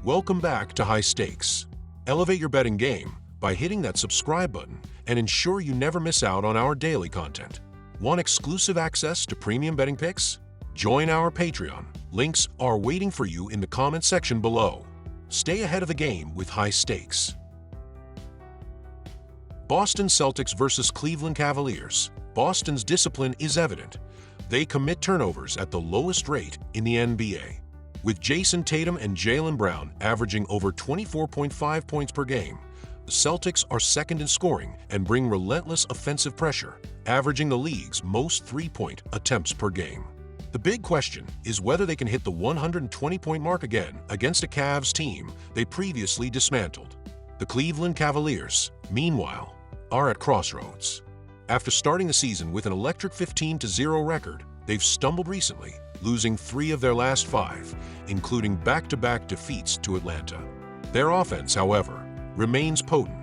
Welcome back to High Stakes. Elevate your betting game by hitting that subscribe button and ensure you never miss out on our daily content. Want exclusive access to premium betting picks? Join our Patreon. Links are waiting for you in the comment section below. Stay ahead of the game with High Stakes. Boston Celtics versus Cleveland Cavaliers. Boston's discipline is evident. They commit turnovers at the lowest rate in the NBA. With Jason Tatum and Jaylen Brown averaging over 24.5 points per game, the Celtics are second in scoring and bring relentless offensive pressure, averaging the league's most three-point attempts per game. The big question is whether they can hit the 120-point mark again against a Cavs team they previously dismantled. The Cleveland Cavaliers, meanwhile, are at crossroads. After starting the season with an electric 15-0 record, they've stumbled recently, losing 3 of their last 5, including back-to-back defeats to Atlanta. Their offense, however, remains potent,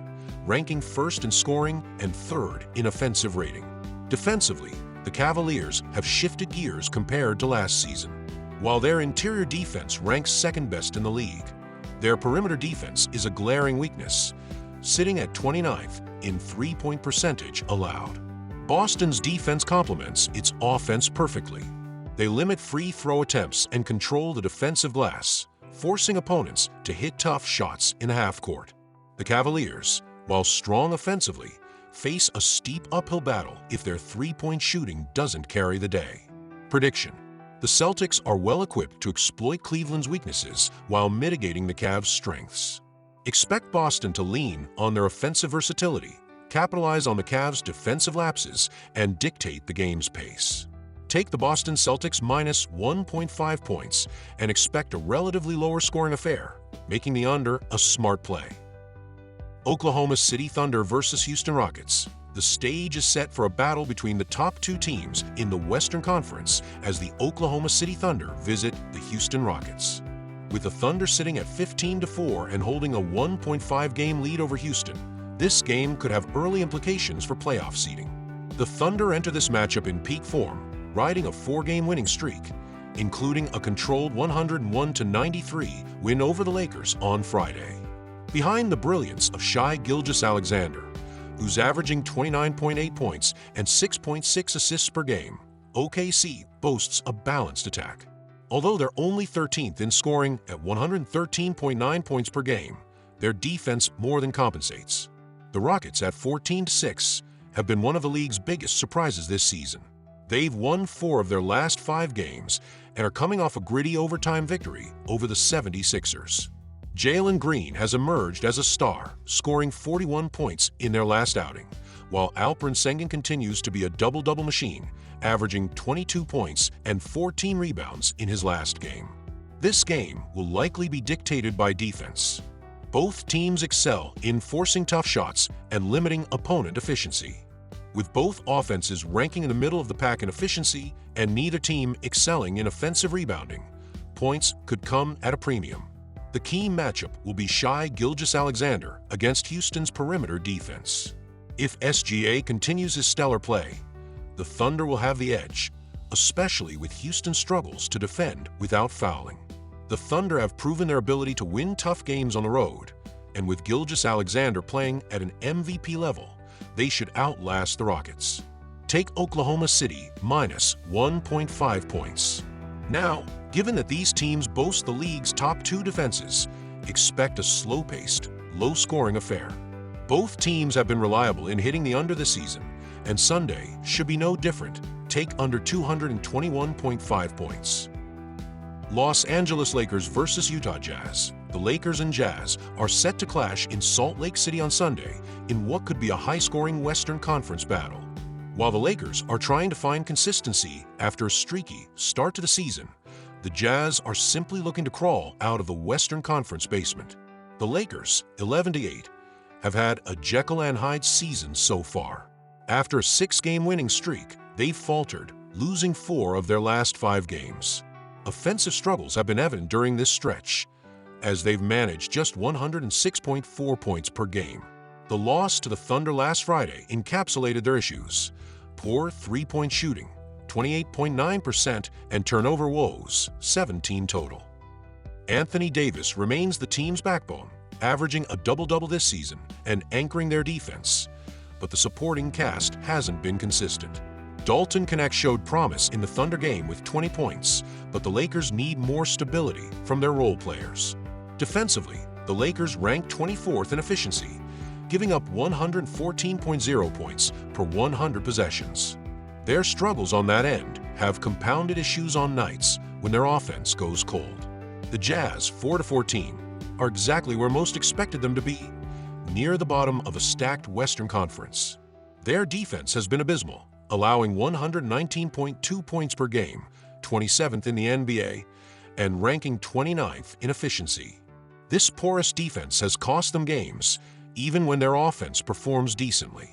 ranking first in scoring and third in offensive rating. Defensively, the Cavaliers have shifted gears compared to last season. While their interior defense ranks second best in the league, their perimeter defense is a glaring weakness, sitting at 29th in three-point percentage allowed. Boston's defense complements its offense perfectly. They limit free throw attempts and control the defensive glass, forcing opponents to hit tough shots in half court. The Cavaliers, while strong offensively, face a steep uphill battle if their three-point shooting doesn't carry the day. Prediction: the Celtics are well equipped to exploit Cleveland's weaknesses while mitigating the Cavs' strengths. Expect Boston to lean on their offensive versatility, capitalize on the Cavs' defensive lapses, and dictate the game's pace. Take the Boston Celtics minus 1.5 points and expect a relatively lower scoring affair, making the under a smart play. Oklahoma City Thunder versus Houston Rockets. The stage is set for a battle between the top 2 teams in the Western Conference as the Oklahoma City Thunder visit the Houston Rockets. With the Thunder sitting at 15-4 and holding a 1.5-game lead over Houston, this game could have early implications for playoff seeding. The Thunder enter this matchup in peak form, riding a 4-game winning streak, including a controlled 101-93 win over the Lakers on Friday. Behind the brilliance of Shai Gilgeous-Alexander, who's averaging 29.8 points and 6.6 assists per game, OKC boasts a balanced attack. Although they're only 13th in scoring at 113.9 points per game, their defense more than compensates. The Rockets at 14-6 have been one of the league's biggest surprises this season. They've won 4 of their last 5 games and are coming off a gritty overtime victory over the 76ers. Jalen Green has emerged as a star, scoring 41 points in their last outing, while Alperen Sengun continues to be a double-double machine, averaging 22 points and 14 rebounds in his last game. This game will likely be dictated by defense. Both teams excel in forcing tough shots and limiting opponent efficiency. With both offenses ranking in the middle of the pack in efficiency and neither team excelling in offensive rebounding, points could come at a premium. The key matchup will be Shai Gilgeous-Alexander against Houston's perimeter defense. If SGA continues his stellar play, the Thunder will have the edge, especially with Houston's struggles to defend without fouling. The Thunder have proven their ability to win tough games on the road, and with Gilgeous-Alexander playing at an MVP level, they should outlast the Rockets. Take Oklahoma City minus 1.5 points. Now, given that these teams boast the league's top 2 defenses, expect a slow-paced, low-scoring affair. Both teams have been reliable in hitting the under this season, and Sunday should be no different. Take under 221.5 points. Los Angeles Lakers versus Utah Jazz. The Lakers and Jazz are set to clash in Salt Lake City on Sunday in what could be a high-scoring Western Conference battle. While the Lakers are trying to find consistency after a streaky start to the season, the Jazz are simply looking to crawl out of the Western Conference basement. The Lakers, 11-8, have had a Jekyll and Hyde season so far. After a 6-game winning streak, they've faltered, losing 4 of their last 5 games. Offensive struggles have been evident during this stretch, as they've managed just 106.4 points per game. The loss to the Thunder last Friday encapsulated their issues: poor three-point shooting, 28.9%, and turnover woes, 17 total. Anthony Davis remains the team's backbone, averaging a double-double this season and anchoring their defense. But the supporting cast hasn't been consistent. Dalton Knecht showed promise in the Thunder game with 20 points, but the Lakers need more stability from their role players. Defensively, the Lakers ranked 24th in efficiency, giving up 114.0 points per 100 possessions. Their struggles on that end have compounded issues on nights when their offense goes cold. The Jazz, 4-14, are exactly where most expected them to be, near the bottom of a stacked Western Conference. Their defense has been abysmal, allowing 119.2 points per game, 27th in the NBA, and ranking 29th in efficiency. This porous defense has cost them games, even when their offense performs decently.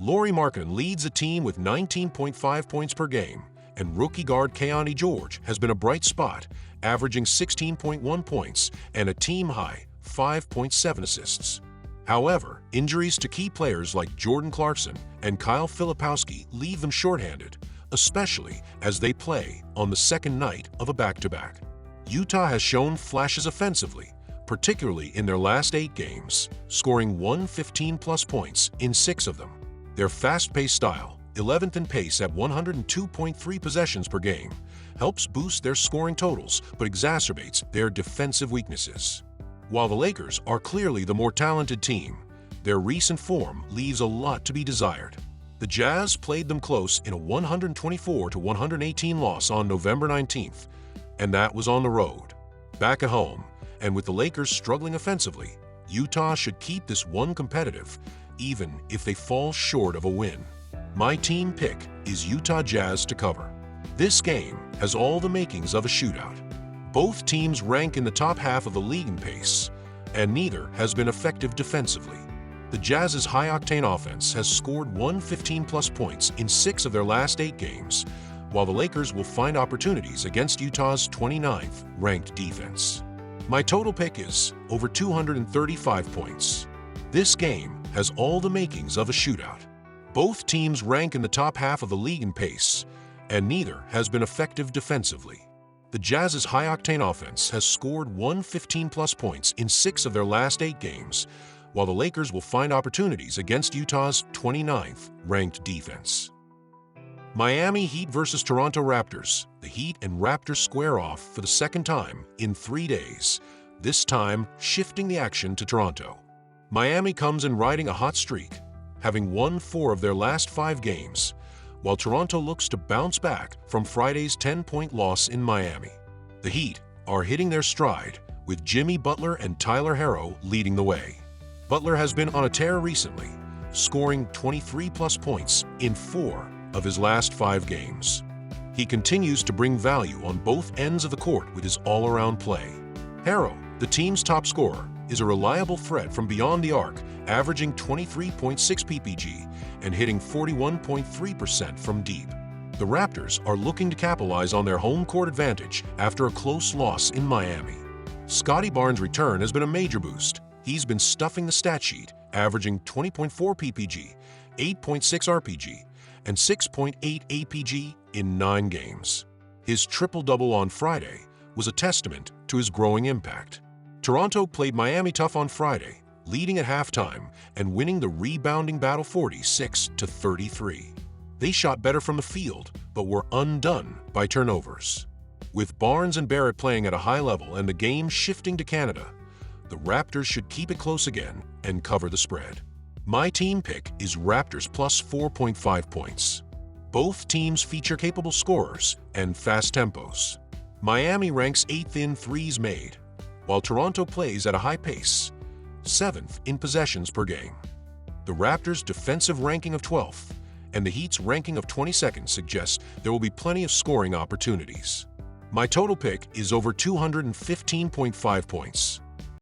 Lauri Markkanen leads the team with 19.5 points per game, and rookie guard Keyonte George has been a bright spot, averaging 16.1 points and a team-high 5.7 assists. However, injuries to key players like Jordan Clarkson and Kyle Filipowski leave them shorthanded, especially as they play on the second night of a back-to-back. Utah has shown flashes offensively, particularly in their last 8 games, scoring 115-plus points in 6 of them. Their fast-paced style, 11th in pace at 102.3 possessions per game, helps boost their scoring totals but exacerbates their defensive weaknesses. While the Lakers are clearly the more talented team, their recent form leaves a lot to be desired. The Jazz played them close in a 124-118 loss on November 19th, and that was on the road. Back at home, and with the Lakers struggling offensively, Utah should keep this one competitive, even if they fall short of a win. My team pick is Utah Jazz to cover. This game has all the makings of a shootout. Both teams rank in the top half of the league in pace, and neither has been effective defensively. The Jazz's high-octane offense has scored 115-plus points in 6 of their last 8 games, while the Lakers will find opportunities against Utah's 29th ranked defense. My total pick is over 235 points. This game has all the makings of a shootout. Both teams rank in the top half of the league in pace, and neither has been effective defensively. The Jazz's high-octane offense has scored 115-plus points in 6 of their last 8 games, while the Lakers will find opportunities against Utah's 29th ranked defense. Miami Heat versus Toronto Raptors. The Heat and Raptors square off for the second time in 3 days, this time shifting the action to Toronto. Miami comes in riding a hot streak, having won 4 of their last 5 games, while Toronto looks to bounce back from Friday's 10-point loss in Miami. The Heat are hitting their stride, with Jimmy Butler and Tyler Herro leading the way. Butler has been on a tear recently, scoring 23-plus points in 4 of his last 5 games. He continues to bring value on both ends of the court with his all-around play. Herro, the team's top scorer, is a reliable threat from beyond the arc, averaging 23.6 ppg and hitting 41.3% from deep. The Raptors are looking to capitalize on their home court advantage after a close loss in Miami. Scottie Barnes' return has been a major boost. He's been stuffing the stat sheet, averaging 20.4 ppg, 8.6 rpg, and 6.8 apg in 9 games. His triple-double on Friday was a testament to his growing impact. Toronto played Miami tough on Friday, leading at halftime and winning the rebounding battle 46-33. They shot better from the field, but were undone by turnovers. With Barnes and Barrett playing at a high level and the game shifting to Canada, the Raptors should keep it close again and cover the spread. My team pick is Raptors plus 4.5 points. Both teams feature capable scorers and fast tempos. Miami ranks 8th in threes made, while Toronto plays at a high pace, 7th in possessions per game. The Raptors' defensive ranking of 12th and the Heat's ranking of 22nd suggests there will be plenty of scoring opportunities. My total pick is over 215.5 points.